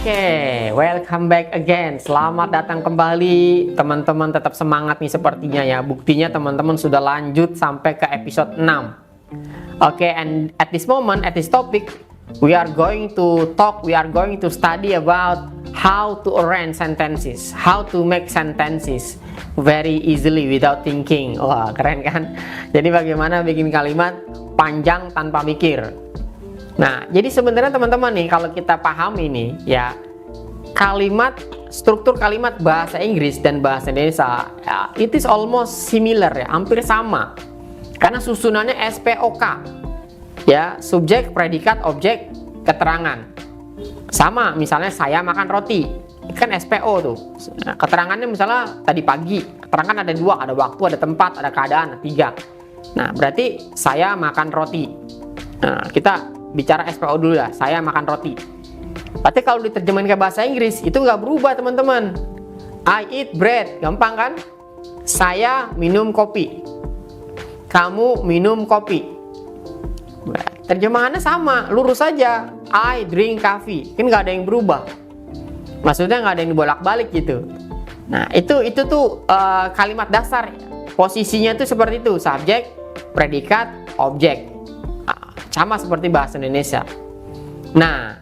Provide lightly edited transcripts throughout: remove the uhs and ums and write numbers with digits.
Oke, welcome back again. Selamat datang kembali. Teman-teman tetap semangat nih sepertinya ya. Buktinya teman-teman sudah lanjut sampai ke episode 6. Oke, and at this moment, at this topic, we are going to study about how to arrange sentences, how to make sentences very easily without thinking. Wah, keren kan? Jadi bagaimana bikin kalimat panjang tanpa mikir. Nah, jadi sebenarnya teman-teman nih, kalau kita paham ini ya, struktur kalimat bahasa Inggris dan bahasa Indonesia ya, it is almost similar ya, hampir sama. Karena susunannya SPOK. Ya, subjek, predikat, objek, keterangan. Sama, misalnya saya makan roti. Kan SPO tuh. Nah, keterangannya misalnya tadi pagi, keterangan ada dua, ada waktu, ada tempat, ada keadaan, ada tiga. Nah, berarti saya makan roti. Nah, kita bicara SPO dulu ya, saya makan roti. Berarti kalau diterjemahin ke bahasa Inggris itu nggak berubah teman-teman. I eat bread, gampang kan? Saya minum kopi. Kamu minum kopi. Terjemahannya sama, lurus saja. I drink coffee, kan nggak ada yang berubah. Maksudnya nggak ada yang dibolak-balik gitu. Nah itu tuh kalimat dasar. Posisinya tuh seperti itu, subjek, predikat, objek. Sama seperti bahasa Indonesia. Nah,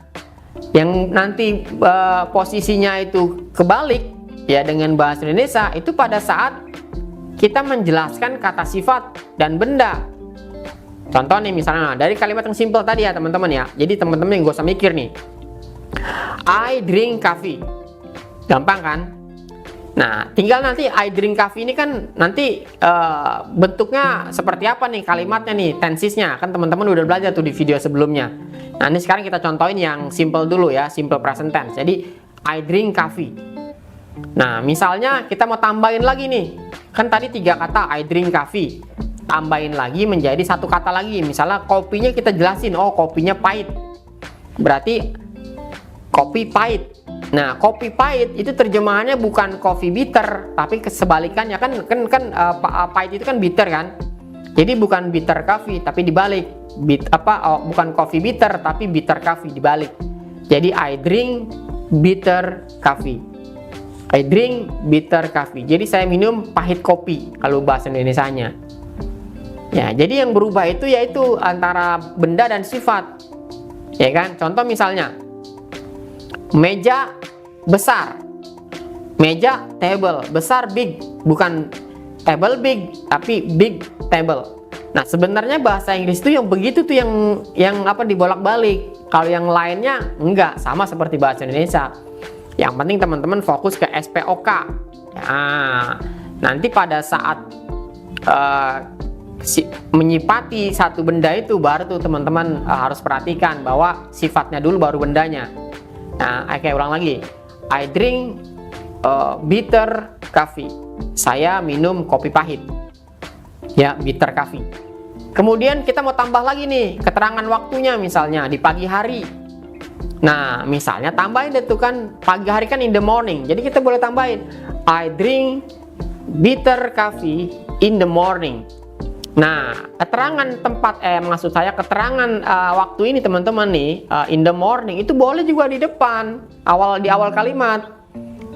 yang nanti posisinya itu kebalik ya dengan bahasa Indonesia itu pada saat kita menjelaskan kata sifat dan benda. Contoh nih misalnya dari kalimat yang simple tadi ya teman-teman ya. Jadi teman-teman yang gak usah mikir nih. I drink coffee. Gampang kan? Nah, tinggal nanti I drink coffee ini kan nanti bentuknya seperti apa nih kalimatnya nih, tensesnya. Kan teman-teman udah belajar tuh di video sebelumnya. Nah, ini sekarang kita contohin yang simple dulu ya, simple present tense. Jadi, I drink coffee. Nah, misalnya kita mau tambahin lagi nih. Kan tadi 3 kata I drink coffee. Tambahin lagi menjadi 1 kata lagi. Misalnya kopinya kita jelasin, oh kopinya pahit. Berarti kopi pahit. Nah, kopi pahit itu terjemahannya bukan coffee bitter, tapi kesebalikannya kan pahit itu kan bitter kan. Jadi bukan bitter coffee, tapi dibalik. Bukan coffee bitter, tapi bitter coffee dibalik. Jadi I drink bitter coffee. I drink bitter coffee. Jadi saya minum pahit kopi kalau bahasa Indonesianya. Ya, jadi yang berubah itu yaitu antara benda dan sifat. Ya kan? Contoh misalnya meja besar, meja table, besar big, bukan table big tapi big table. Nah sebenarnya bahasa Inggris itu yang begitu tuh yang dibolak-balik. Kalau yang lainnya enggak, sama seperti bahasa Indonesia. Yang penting teman-teman fokus ke SPOK. Nah, nanti pada saat menyifati satu benda itu baru tuh teman-teman harus perhatikan bahwa sifatnya dulu baru bendanya. Nah, oke, ulang lagi. I drink bitter coffee. Saya minum kopi pahit. Ya, bitter coffee. Kemudian kita mau tambah lagi nih keterangan waktunya, misalnya di pagi hari. Nah, misalnya tambahin itu kan pagi hari kan in the morning. Jadi kita boleh tambahin I drink bitter coffee in the morning. Nah, keterangan tempat maksud saya keterangan waktu ini teman-teman nih, in the morning itu boleh juga di depan, di awal kalimat.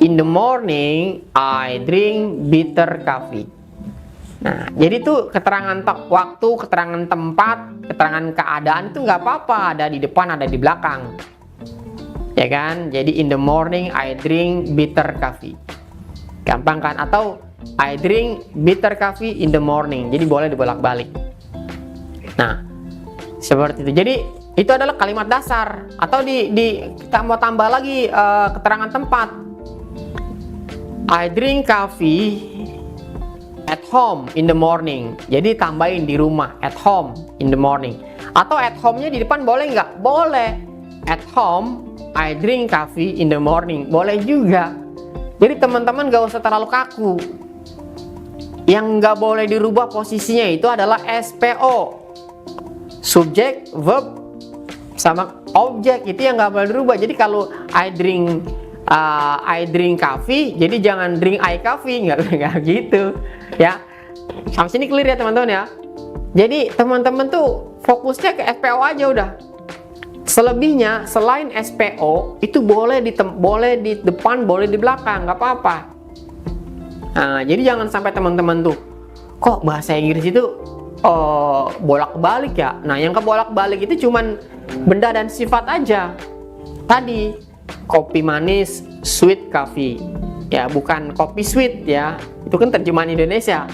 In the morning I drink bitter coffee. Nah, jadi tuh keterangan waktu, keterangan tempat, keterangan keadaan itu nggak apa-apa ada di depan, ada di belakang. Ya kan? Jadi in the morning I drink bitter coffee. Gampang kan? Atau I drink bitter coffee in the morning. Jadi boleh dibolak-balik. Nah, seperti itu. Jadi itu adalah kalimat dasar. Atau kita mau tambah lagi keterangan tempat. I drink coffee at home in the morning. Jadi tambahin di rumah, at home in the morning. Atau at home-nya di depan boleh nggak? Boleh. At home I drink coffee in the morning. Boleh juga. Jadi teman-teman gak usah terlalu kaku. Yang nggak boleh dirubah posisinya itu adalah SPO, subjek, verb, sama objek. Itu yang nggak boleh dirubah. Jadi kalau I drink coffee, jadi jangan drink I coffee, nggak gitu ya. Sampai sini clear ya teman-teman ya. Jadi teman-teman tuh fokusnya ke SPO aja udah. Selebihnya selain SPO itu boleh di depan, boleh di belakang, nggak apa-apa. Nah, jadi jangan sampai teman-teman tuh, kok bahasa Inggris itu bolak-balik ya. Nah, yang kebolak-balik itu cuman benda dan sifat aja. Tadi kopi manis, sweet coffee, ya bukan kopi sweet ya. Itu kan terjemahan Indonesia.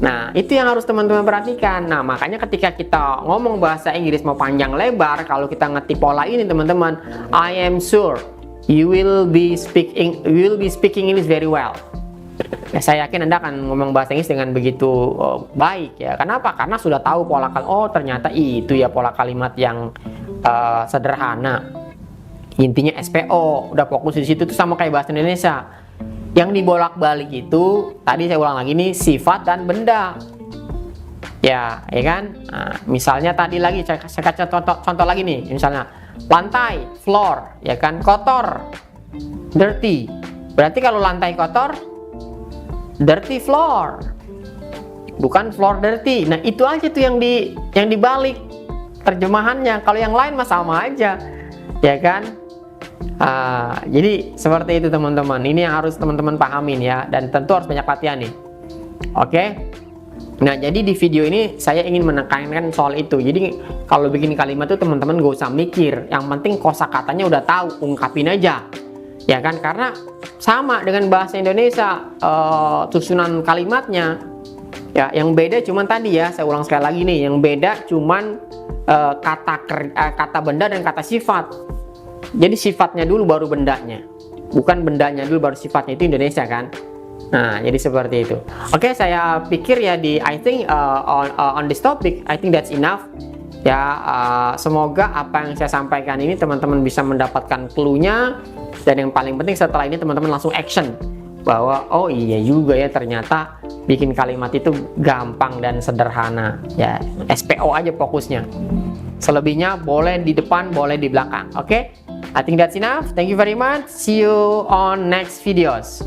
Nah, itu yang harus teman-teman perhatikan. Nah, makanya ketika kita ngomong bahasa Inggris mau panjang lebar, kalau kita ngerti pola ini teman-teman, I am sure you will be speaking English very well. Ya, saya yakin Anda akan ngomong bahasa Inggris dengan begitu baik ya. Kenapa? Karena sudah tahu pola kalimat. Oh, ternyata itu ya pola kalimat yang sederhana. Intinya SPO, udah fokus di situ tuh sama kayak bahasa Indonesia. Yang dibolak-balik itu, tadi saya ulang lagi nih, sifat dan benda. Ya kan? Nah, misalnya tadi lagi saya kasih contoh lagi nih, misalnya lantai, floor, ya kan, kotor, dirty. Berarti kalau lantai kotor, dirty floor. Bukan floor dirty. Nah, itu aja tuh yang dibalik terjemahannya. Kalau yang lain mah sama aja. Ya kan? Jadi seperti itu teman-teman. Ini yang harus teman-teman pahamin ya, dan tentu harus banyak latihan nih. Oke. Nah, jadi di video ini saya ingin menekankan soal itu. Jadi kalau bikin kalimat tuh teman-teman gak usah mikir. Yang penting kosakatanya udah tahu, ungkapin aja. Ya kan? Karena sama dengan bahasa Indonesia, susunan kalimatnya. Ya, yang beda cuman tadi ya, saya ulang sekali lagi nih, yang beda cuman kata benda dan kata sifat. Jadi sifatnya dulu baru bendanya, bukan bendanya dulu baru sifatnya. Itu Indonesia kan. Nah, jadi seperti itu. Oke, saya pikir ya I think on this topic I think that's enough. Ya, semoga apa yang saya sampaikan ini teman-teman bisa mendapatkan clue-nya, dan yang paling penting setelah ini teman-teman langsung action bahwa oh iya juga ya, ternyata bikin kalimat itu gampang dan sederhana. Ya, SPO aja fokusnya. Selebihnya boleh di depan, boleh di belakang. Oke? I think that's enough. Thank you very much. See you on next videos.